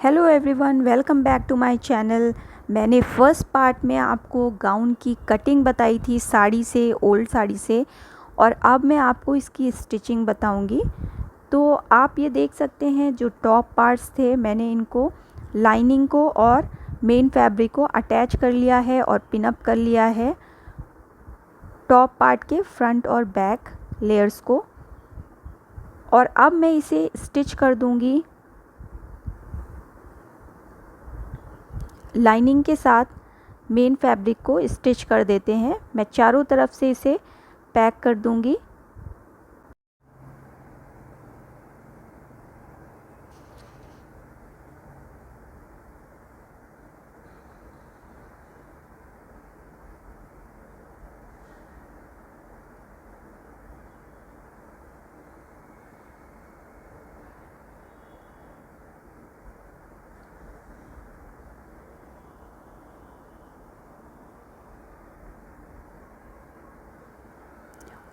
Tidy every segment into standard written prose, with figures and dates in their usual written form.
Hello everyone, welcome back to my channel. मैंने first part में आपको गाउन की कटिंग बताई थी साड़ी से, ओल्ड साड़ी से, और अब मैं आपको इसकी स्टिचिंग बताऊंगी। तो आप ये देख सकते हैं जो टॉप पार्ट्स थे, मैंने इनको लाइनिंग को और मेन फैब्रिक को अटैच कर लिया है और पिन अप कर लिया है टॉप पार्ट के फ्रंट और बैक लेयर्स को। और अब मैं इसे स्टिच कर दूंगी लाइनिंग के साथ। मेन फैब्रिक को स्टिच कर देते हैं। मैं चारों तरफ से इसे पैक कर दूंगी।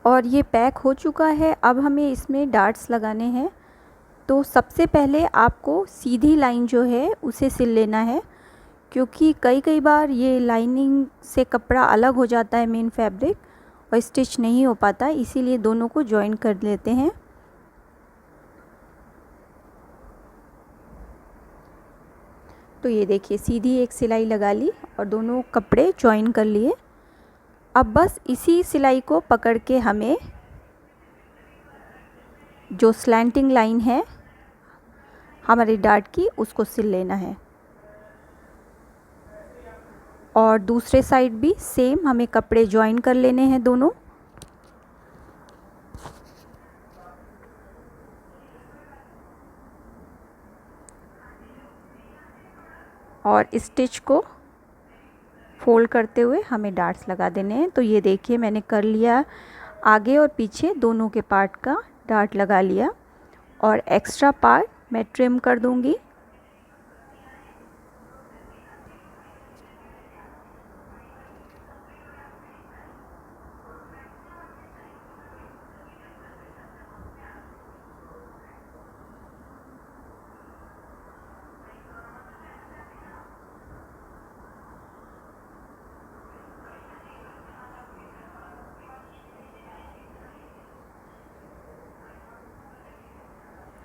और ये पैक हो चुका है। अब हमें इसमें डार्ट्स लगाने हैं। तो सबसे पहले आपको सीधी लाइन जो है उसे सिल लेना है, क्योंकि कई बार ये लाइनिंग से कपड़ा अलग हो जाता है मेन फैब्रिक और स्टिच नहीं हो पाता, इसीलिए दोनों को जॉइन कर लेते हैं। तो ये देखिए, सीधी एक सिलाई लगा ली और दोनों कपड़े जॉइन कर लिए। अब बस इसी सिलाई को पकड़ के हमें जो स्लैंटिंग लाइन है हमारी डार्ट की, उसको सिल लेना है। और दूसरे साइड भी सेम हमें कपड़े जॉइन कर लेने हैं दोनों। और स्टिच को फोल्ड करते हुए हमें डार्ट्स लगा देने हैं। तो ये देखिए, मैंने कर लिया, आगे और पीछे दोनों के पार्ट का डार्ट लगा लिया। और एक्स्ट्रा पार्ट मैं ट्रिम कर दूंगी।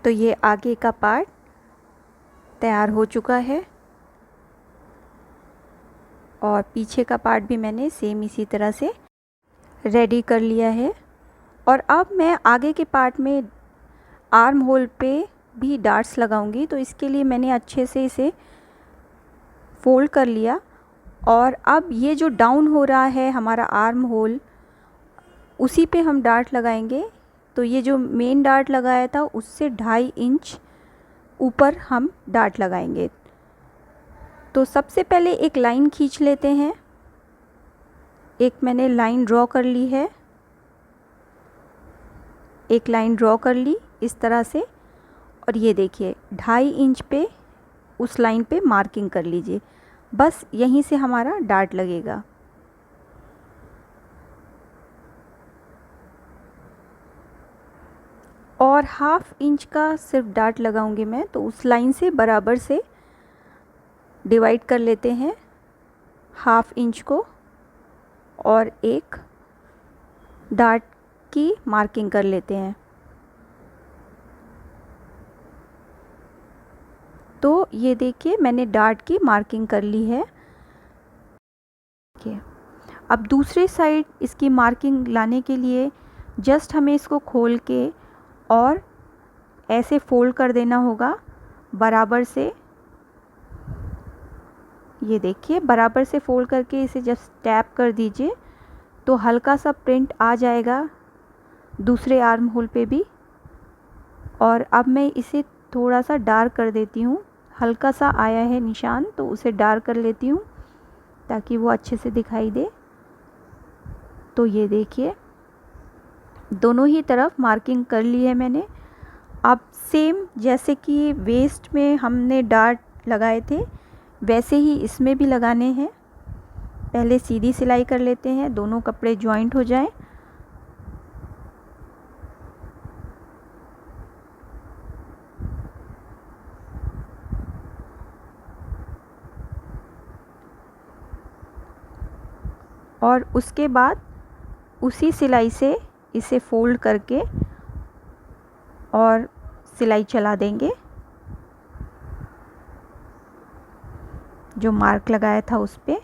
तो ये आगे का पार्ट तैयार हो चुका है और पीछे का पार्ट भी मैंने सेम इसी तरह से रेडी कर लिया है। और अब मैं आगे के पार्ट में आर्म होल पे भी डार्ट्स लगाऊंगी। तो इसके लिए मैंने अच्छे से इसे फोल्ड कर लिया। और अब ये जो डाउन हो रहा है हमारा आर्म होल, उसी पे हम डार्ट लगाएंगे। तो ये जो मेन डार्ट लगाया था उससे 2.5 इंच ऊपर हम डार्ट लगाएंगे। तो सबसे पहले एक लाइन खींच लेते हैं। एक मैंने लाइन ड्रॉ कर ली है, एक लाइन ड्रॉ कर ली इस तरह से। और ये देखिए, 2.5 इंच पे उस लाइन पे मार्किंग कर लीजिए। बस यहीं से हमारा डार्ट लगेगा। और 1/2 इंच का सिर्फ डार्ट लगाऊंगी मैं। तो उस लाइन से बराबर से डिवाइड कर लेते हैं 1/2 इंच को और एक डार्ट की मार्किंग कर लेते हैं। तो ये देखिए, मैंने डार्ट की मार्किंग कर ली है। अब दूसरी साइड इसकी मार्किंग लाने के लिए जस्ट हमें इसको खोल के और ऐसे फोल्ड कर देना होगा बराबर से। ये देखिए, बराबर से फोल्ड करके इसे जस्ट टैप कर दीजिए तो हल्का सा प्रिंट आ जाएगा दूसरे आर्म होल पे भी। और अब मैं इसे थोड़ा सा डार्क कर देती हूँ। हल्का सा आया है निशान, तो उसे डार्क कर लेती हूँ ताकि वो अच्छे से दिखाई दे। तो ये देखिए, दोनों ही तरफ मार्किंग कर ली है मैंने। अब सेम जैसे कि वेस्ट में हमने डार्ट लगाए थे, वैसे ही इसमें भी लगाने हैं। पहले सीधी सिलाई कर लेते हैं, दोनों कपड़े जॉइंट हो जाएं। और उसके बाद उसी सिलाई से इसे फोल्ड करके और सिलाई चला देंगे, जो मार्क लगाया था उस पे।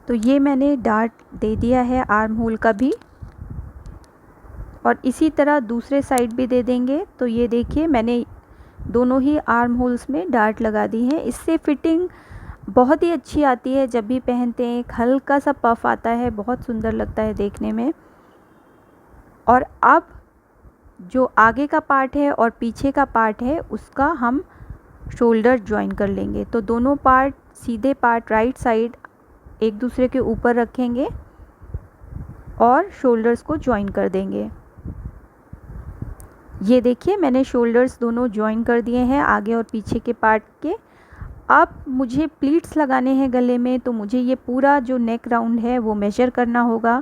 तो ये मैंने डार्ट दे दिया है आर्म होल का भी, और इसी तरह दूसरे साइड भी दे देंगे। तो ये देखिए मैंने दोनों ही आर्म होल्स में डार्ट लगा दी है। इससे फिटिंग बहुत ही अच्छी आती है, जब भी पहनते हैं एक हल्का सा पफ आता है, बहुत सुंदर लगता है देखने में। और अब जो आगे का पार्ट है और पीछे का पार्ट है उसका हम शोल्डर ज्वाइन कर लेंगे। तो दोनों पार्ट, सीधे पार्ट राइट साइड एक दूसरे के ऊपर रखेंगे और शोल्डर्स को ज्वाइन कर देंगे। ये देखिए मैंने शोल्डर्स दोनों ज्वाइन कर दिए हैं, आगे और पीछे के पार्ट के। अब मुझे प्लीट्स लगाने हैं गले में, तो मुझे ये पूरा जो नेक राउंड है वो मेजर करना होगा।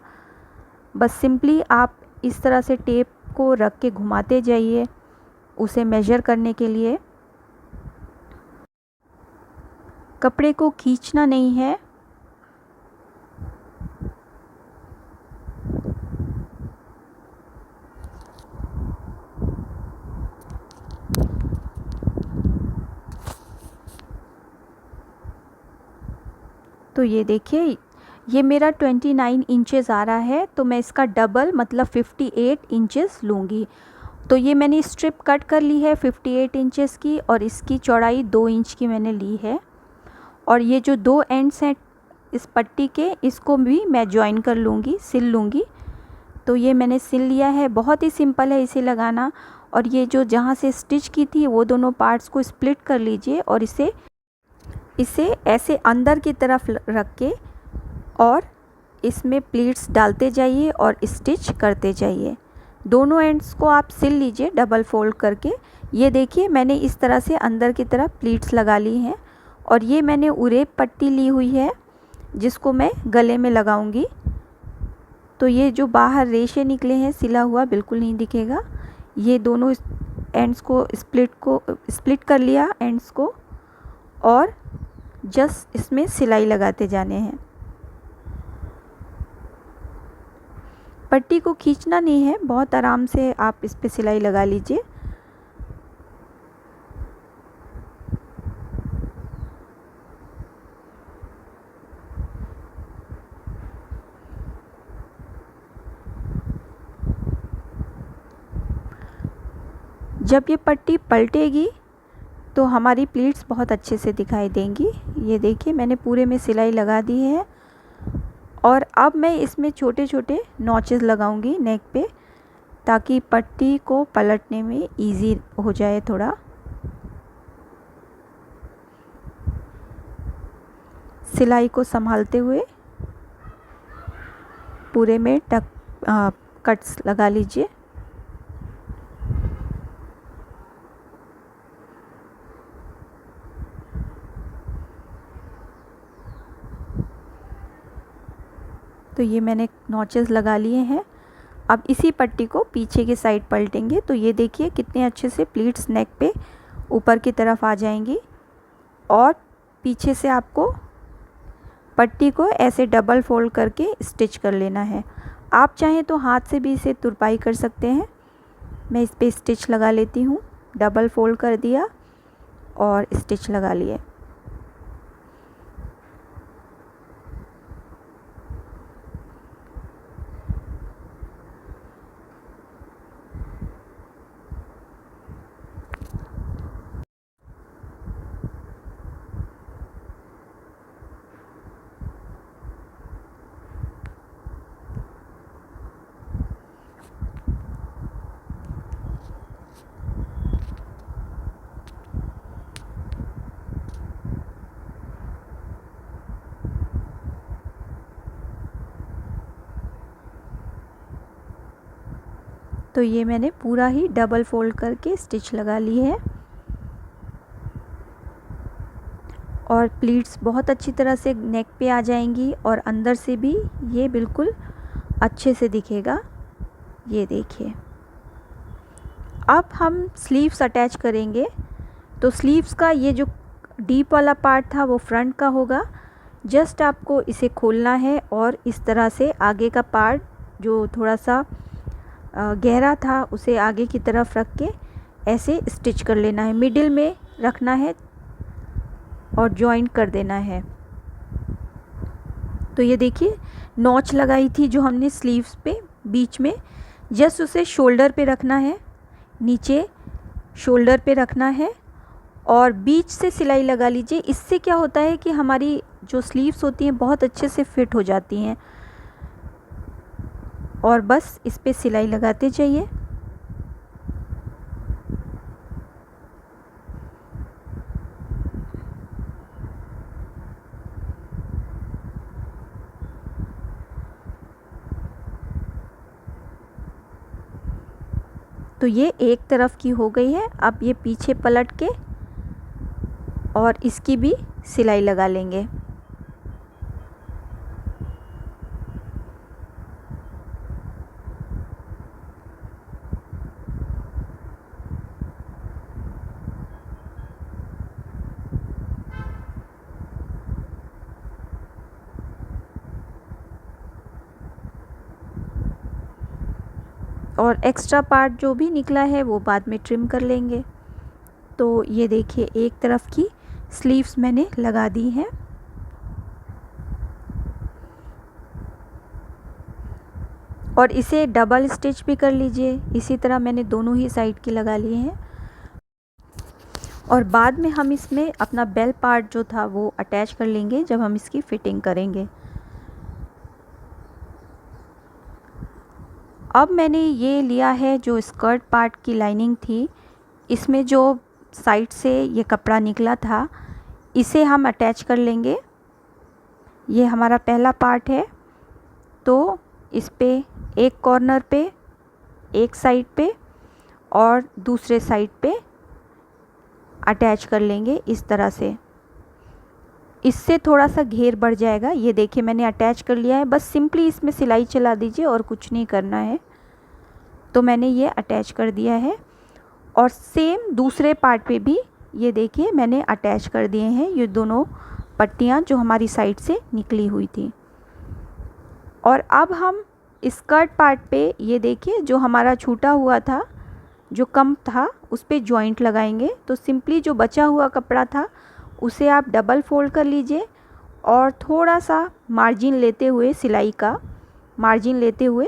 बस सिंपली आप इस तरह से टेप को रख के घुमाते जाइए उसे मेजर करने के लिए। कपड़े को खींचना नहीं है। तो ये देखिए ये मेरा 29 इंचेस आ रहा है, तो मैं इसका डबल मतलब 58 इंचेस लूँगी। तो ये मैंने स्ट्रिप कट कर ली है 58 इंचेस की, और इसकी चौड़ाई 2 इंच की मैंने ली है। और ये जो दो एंड्स हैं इस पट्टी के, इसको भी मैं ज्वाइन कर लूँगी, सिल लूँगी। तो ये मैंने सिल लिया है, बहुत ही सिंपल है इसे लगाना। और ये जो जहाँ से स्टिच की थी वो दोनों पार्ट्स को स्प्लिट कर लीजिए और इसे ऐसे अंदर की तरफ रख के और इसमें प्लीट्स डालते जाइए और स्टिच करते जाइए। दोनों एंड्स को आप सिल लीजिए डबल फोल्ड करके। ये देखिए मैंने इस तरह से अंदर की तरफ प्लीट्स लगा ली हैं, और ये मैंने उरेप पट्टी ली हुई है जिसको मैं गले में लगाऊंगी। तो ये जो बाहर रेशे निकले हैं सिला हुआ बिल्कुल नहीं दिखेगा। ये दोनों एंड्स को स्प्लिट कर लिया एंड्स को, और जस्ट इसमें सिलाई लगाते जाने हैं। पट्टी को खींचना नहीं है, बहुत आराम से आप इस पे सिलाई लगा लीजिए। जब ये पट्टी पलटेगी तो हमारी प्लीट्स बहुत अच्छे से दिखाई देंगी। ये देखिए मैंने पूरे में सिलाई लगा दी है, और अब मैं इसमें छोटे छोटे नॉचेस लगाऊंगी नेक पे, ताकि पट्टी को पलटने में इजी हो जाए थोड़ा। सिलाई को संभालते हुए पूरे में कट्स लगा लीजिए। तो ये मैंने नॉचेस लगा लिए हैं। अब इसी पट्टी को पीछे की साइड पलटेंगे, तो ये देखिए कितने अच्छे से प्लीट्स नेक पे ऊपर की तरफ आ जाएंगी। और पीछे से आपको पट्टी को ऐसे डबल फोल्ड करके स्टिच कर लेना है। आप चाहें तो हाथ से भी इसे तुरपाई कर सकते हैं। मैं इस पे स्टिच लगा लेती हूँ, डबल फोल्ड कर दिया और स्टिच लगा लिए। तो ये मैंने पूरा ही डबल फोल्ड करके स्टिच लगा ली है। और प्लीट्स बहुत अच्छी तरह से नेक पे आ जाएंगी और अंदर से भी ये बिल्कुल अच्छे से दिखेगा। ये देखिए। अब हम स्लीव्स अटैच करेंगे। तो स्लीव्स का ये जो डीप वाला पार्ट था वो फ्रंट का होगा। जस्ट आपको इसे खोलना है और इस तरह से आगे का पार्ट जो थोड़ा सा गहरा था उसे आगे की तरफ रख के ऐसे स्टिच कर लेना है, मिडिल में रखना है और जॉइंट कर देना है। तो ये देखिए नॉच लगाई थी जो हमने स्लीव्स पे बीच में, जस्ट उसे शोल्डर पे रखना है, नीचे शोल्डर पे रखना है और बीच से सिलाई लगा लीजिए। इससे क्या होता है कि हमारी जो स्लीव्स होती हैं बहुत अच्छे से फिट हो जाती हैं। और बस इस पे सिलाई लगाते जाइए। तो ये एक तरफ की हो गई है। अब ये पीछे पलट के और इसकी भी सिलाई लगा लेंगे। और एक्स्ट्रा पार्ट जो भी निकला है वो बाद में ट्रिम कर लेंगे। तो ये देखिए एक तरफ की स्लीव्स मैंने लगा दी हैं। और इसे डबल स्टिच भी कर लीजिए। इसी तरह मैंने दोनों ही साइड की लगा लिए हैं। और बाद में हम इसमें अपना बेल पार्ट जो था वो अटैच कर लेंगे जब हम इसकी फिटिंग करेंगे। अब मैंने ये लिया है जो स्कर्ट पार्ट की लाइनिंग थी, इसमें जो साइड से ये कपड़ा निकला था इसे हम अटैच कर लेंगे। ये हमारा पहला पार्ट है। तो इस पे एक कॉर्नर पे, एक साइड पे और दूसरे साइड पे अटैच कर लेंगे इस तरह से। इससे थोड़ा सा घेर बढ़ जाएगा। ये देखिए मैंने अटैच कर लिया है। बस सिंपली इसमें सिलाई चला दीजिए और कुछ नहीं करना है। तो मैंने ये अटैच कर दिया है। और सेम दूसरे पार्ट पे भी ये देखिए मैंने अटैच कर दिए हैं ये दोनों पट्टियाँ जो हमारी साइड से निकली हुई थी। और अब हम स्कर्ट पार्ट पे ये देखिए जो हमारा छूटा हुआ था, जो कम था, उस पे जॉइंट लगाएंगे। तो सिंपली जो बचा हुआ कपड़ा था उसे आप डबल फोल्ड कर लीजिए और थोड़ा सा मार्जिन लेते हुए, सिलाई का मार्जिन लेते हुए,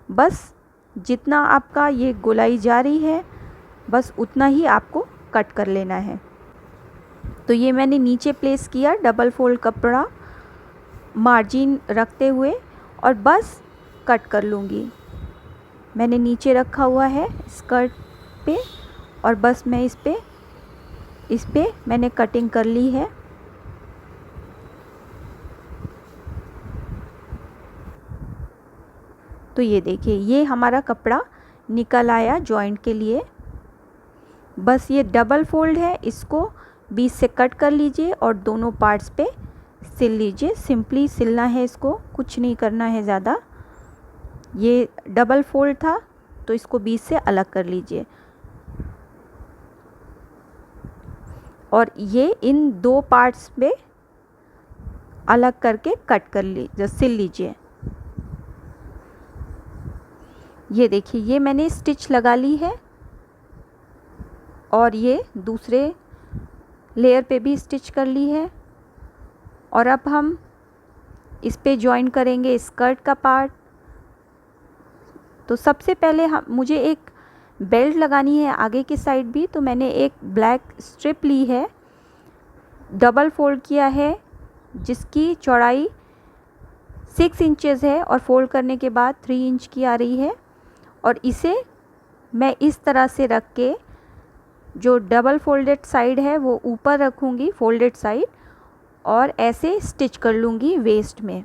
बस जितना आपका ये गोलाई जा रही है बस उतना ही आपको कट कर लेना है। तो ये मैंने नीचे प्लेस किया डबल फोल्ड कपड़ा मार्जिन रखते हुए और बस कट कर लूँगी। मैंने नीचे रखा हुआ है स्कर्ट पे और बस मैं इस पे मैंने कटिंग कर ली है। तो ये देखिए ये हमारा कपड़ा निकल आया जॉइंट के लिए। बस ये डबल फोल्ड है, इसको बीच से कट कर लीजिए और दोनों पार्ट्स पे सिल लीजिए। सिंपली सिलना है इसको, कुछ नहीं करना है ज़्यादा। ये डबल फोल्ड था तो इसको बीच से अलग कर लीजिए और ये इन दो पार्ट्स में अलग करके कट कर लीजिए, सिल लीजिए। ये देखिए ये मैंने स्टिच लगा ली है और ये दूसरे लेयर पे भी स्टिच कर ली है। और अब हम इस पे जॉइन करेंगे स्कर्ट का पार्ट। तो सबसे पहले मुझे एक बेल्ट लगानी है आगे की साइड भी। तो मैंने एक ब्लैक स्ट्रिप ली है, डबल फोल्ड किया है, जिसकी चौड़ाई 6 इंचेस है और फोल्ड करने के बाद 3 इंच की आ रही है। और इसे मैं इस तरह से रख के जो डबल फोल्डेड साइड है वो ऊपर रखूँगी, फोल्डेड साइड, और ऐसे स्टिच कर लूँगी वेस्ट में।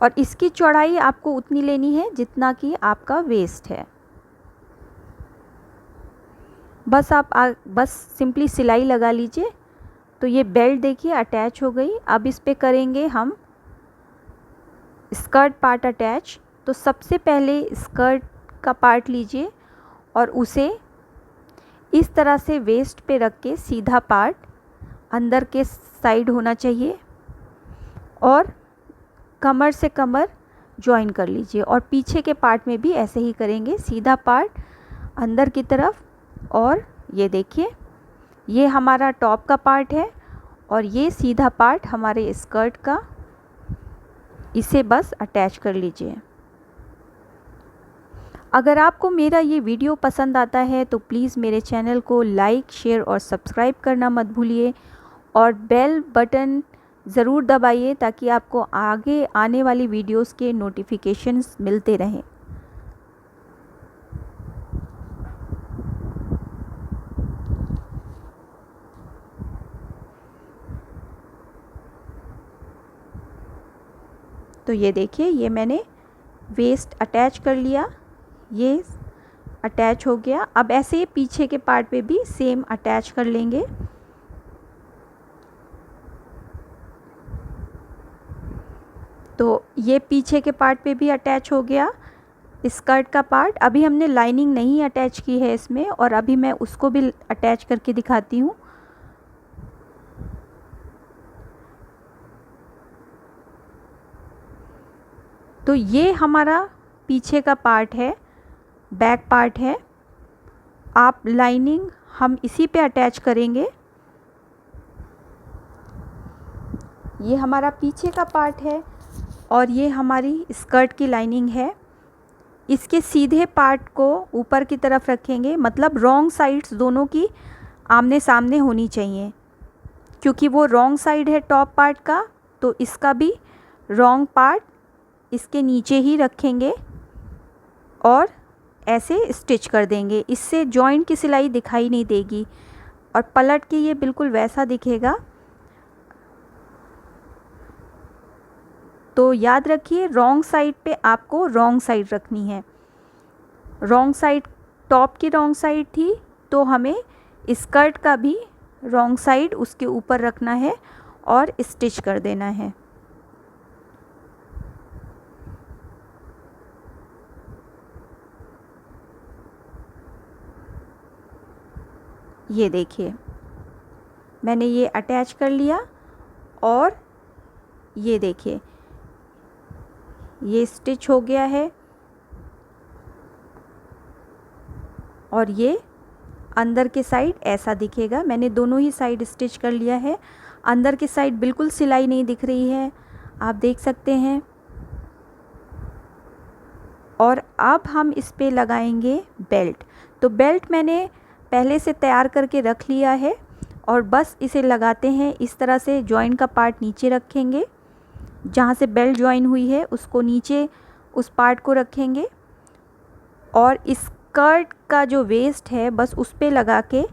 और इसकी चौड़ाई आपको उतनी लेनी है जितना कि आपका वेस्ट है। बस आप बस सिंपली सिलाई लगा लीजिए। तो ये बेल्ट देखिए अटैच हो गई। अब इस पे करेंगे हम स्कर्ट पार्ट अटैच। तो सबसे पहले स्कर्ट का पार्ट लीजिए और उसे इस तरह से वेस्ट पे रख के सीधा पार्ट अंदर के साइड होना चाहिए और कमर से कमर जॉइन कर लीजिए। और पीछे के पार्ट में भी ऐसे ही करेंगे, सीधा पार्ट अंदर की तरफ। और ये देखिए ये हमारा टॉप का पार्ट है और ये सीधा पार्ट हमारे स्कर्ट का, इसे बस अटैच कर लीजिए। अगर आपको मेरा ये वीडियो पसंद आता है तो प्लीज़ मेरे चैनल को लाइक, शेयर और सब्सक्राइब करना मत भूलिए और बेल बटन ज़रूर दबाइए ताकि आपको आगे आने वाली वीडियोस के नोटिफिकेशंस मिलते रहें। तो ये देखिए ये मैंने वेस्ट अटैच कर लिया, ये अटैच हो गया। अब ऐसे ही पीछे के पार्ट पे भी सेम अटैच कर लेंगे। तो ये पीछे के पार्ट पे भी अटैच हो गया स्कर्ट का पार्ट। अभी हमने लाइनिंग नहीं अटैच की है इसमें और अभी मैं उसको भी अटैच करके दिखाती हूँ। तो ये हमारा पीछे का पार्ट है, बैक पार्ट है। आप लाइनिंग हम इसी पे अटैच करेंगे। ये हमारा पीछे का पार्ट है और ये हमारी स्कर्ट की लाइनिंग है। इसके सीधे पार्ट को ऊपर की तरफ रखेंगे, मतलब रॉन्ग साइड्स दोनों की आमने सामने होनी चाहिए, क्योंकि वो रॉन्ग साइड है टॉप पार्ट का, तो इसका भी रॉन्ग पार्ट इसके नीचे ही रखेंगे और ऐसे स्टिच कर देंगे। इससे जॉइंट की सिलाई दिखाई नहीं देगी और पलट के ये बिल्कुल वैसा दिखेगा। तो याद रखिए रॉन्ग साइड पे आपको रॉन्ग साइड रखनी है। रॉन्ग साइड टॉप की रॉन्ग साइड थी तो हमें स्कर्ट का भी रॉन्ग साइड उसके ऊपर रखना है और स्टिच कर देना है। ये देखिए मैंने ये अटैच कर लिया और ये देखिए ये स्टिच हो गया है और ये अंदर के साइड ऐसा दिखेगा। मैंने दोनों ही साइड स्टिच कर लिया है। अंदर की साइड बिल्कुल सिलाई नहीं दिख रही है, आप देख सकते हैं। और अब हम इस पे लगाएंगे बेल्ट। तो बेल्ट मैंने पहले से तैयार करके रख लिया है और बस इसे लगाते हैं। इस तरह से जॉइंट का पार्ट नीचे रखेंगे, जहाँ से बेल्ट जॉइन हुई है उसको नीचे उस पार्ट को रखेंगे और स्कर्ट का जो वेस्ट है बस उस पे लगा के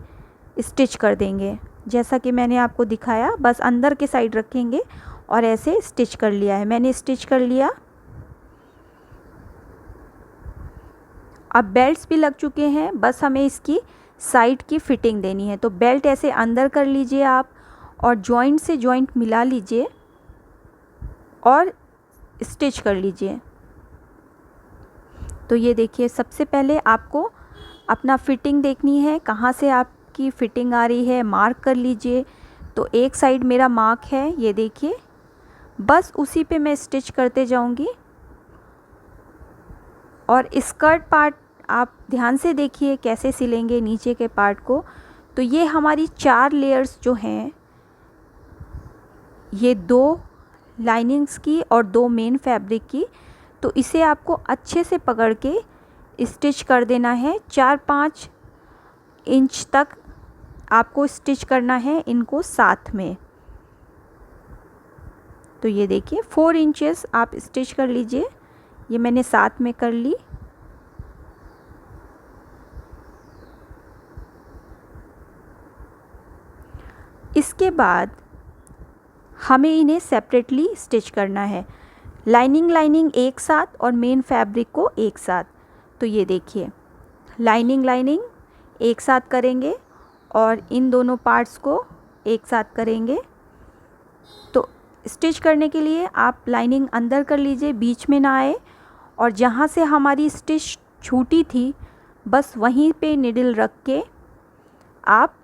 स्टिच कर देंगे, जैसा कि मैंने आपको दिखाया। बस अंदर के साइड रखेंगे और ऐसे स्टिच कर लिया है मैंने, स्टिच कर लिया। अब बेल्ट्स भी लग चुके हैं, बस हमें इसकी साइड की फिटिंग देनी है। तो बेल्ट ऐसे अंदर कर लीजिए आप और जॉइंट से जॉइंट मिला लीजिए और स्टिच कर लीजिए। तो ये देखिए सबसे पहले आपको अपना फिटिंग देखनी है, कहाँ से आपकी फिटिंग आ रही है मार्क कर लीजिए। तो एक साइड मेरा मार्क है, ये देखिए, बस उसी पे मैं स्टिच करते जाऊंगी। और स्कर्ट पार्ट आप ध्यान से देखिए कैसे सिलेंगे नीचे के पार्ट को। तो ये हमारी 4 लेयर्स जो हैं, ये 2 लाइनिंग्स की और 2 मेन फैब्रिक की, तो इसे आपको अच्छे से पकड़ के स्टिच कर देना है। 4-5 इंच तक आपको स्टिच करना है इनको साथ में। तो ये देखिए 4 इंचेस आप स्टिच कर लीजिए। ये मैंने साथ में कर ली। इसके बाद हमें इन्हें सेपरेटली स्टिच करना है, लाइनिंग एक साथ और मेन फैब्रिक को एक साथ। तो ये देखिए लाइनिंग एक साथ करेंगे और इन दोनों पार्ट्स को एक साथ करेंगे। तो स्टिच करने के लिए आप लाइनिंग अंदर कर लीजिए, बीच में ना आए, और जहाँ से हमारी स्टिच छूटी थी बस वहीं पे निडल रख के आप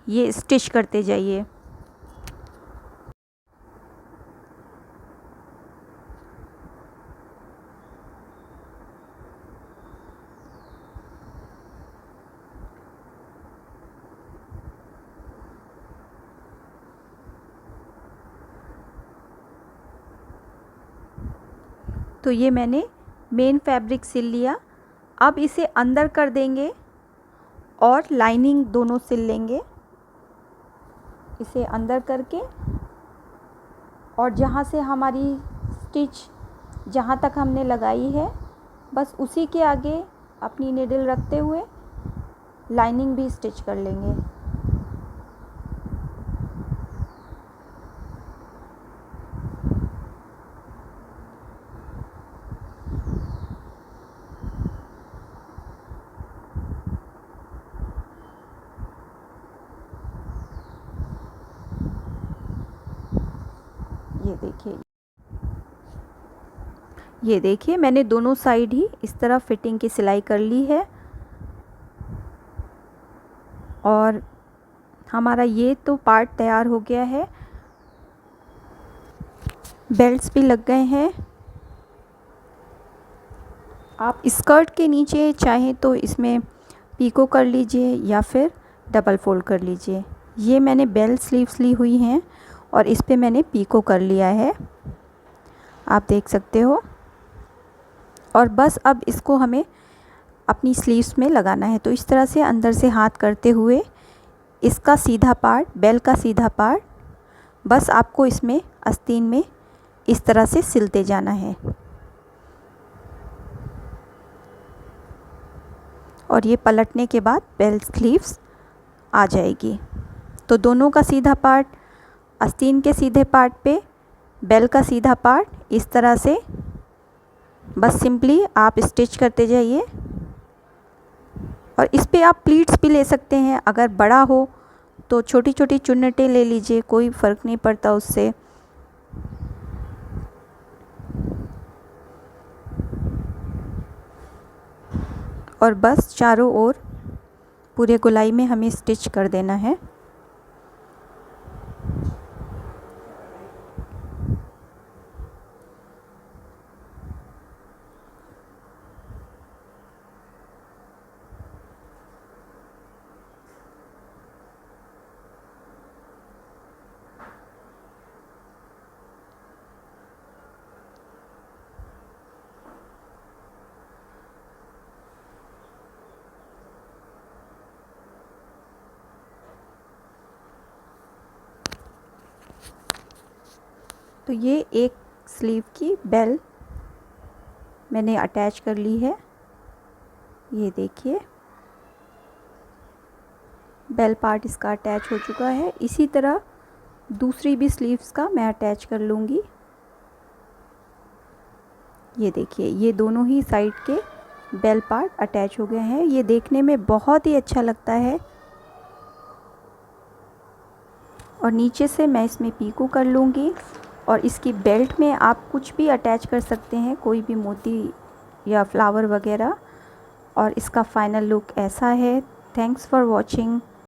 ये स्टिच करते जाइए। तो ये मैंने मेन फैब्रिक सिल लिया। अब इसे अंदर कर देंगे और लाइनिंग दोनों सिल लेंगे। इसे अंदर करके और जहाँ से हमारी स्टिच जहाँ तक हमने लगाई है बस उसी के आगे अपनी निडल रखते हुए लाइनिंग भी स्टिच कर लेंगे। ये देखिए मैंने दोनों साइड ही इस तरह फिटिंग की सिलाई कर ली है और हमारा ये तो पार्ट तैयार हो गया है। बेल्ट्स भी लग गए हैं। आप स्कर्ट के नीचे चाहें तो इसमें पीको कर लीजिए या फिर डबल फोल्ड कर लीजिए। ये मैंने बेल स्लीव्स ली हुई हैं और इस पे मैंने पीको कर लिया है, आप देख सकते हो। और बस अब इसको हमें अपनी स्लीव्स में लगाना है। तो इस तरह से अंदर से हाथ करते हुए इसका सीधा पार्ट, बेल का सीधा पार्ट, बस आपको इसमें आस्तीन में इस तरह से सिलते जाना है। और ये पलटने के बाद बेल स्लीव्स आ जाएगी। तो दोनों का सीधा पार्ट, आस्तीन के सीधे पार्ट पे बेल का सीधा पार्ट, इस तरह से बस सिंपली आप स्टिच करते जाइए। और इस पे आप प्लीट्स भी ले सकते हैं, अगर बड़ा हो तो छोटी छोटी चुन्नटें ले लीजिए, कोई फ़र्क नहीं पड़ता उससे। और बस चारों ओर पूरे गोलाई में हमें स्टिच कर देना है। तो ये एक स्लीव की बेल मैंने अटैच कर ली है। ये देखिए बेल पार्ट इसका अटैच हो चुका है। इसी तरह दूसरी भी स्लीव्स का मैं अटैच कर लूँगी। ये देखिए ये दोनों ही साइड के बेल पार्ट अटैच हो गए हैं। ये देखने में बहुत ही अच्छा लगता है। और नीचे से मैं इसमें पीको कर लूँगी और इसकी बेल्ट में आप कुछ भी अटैच कर सकते हैं, कोई भी मोती या फ्लावर वगैरह। और इसका फाइनल लुक ऐसा है। Thanks for watching.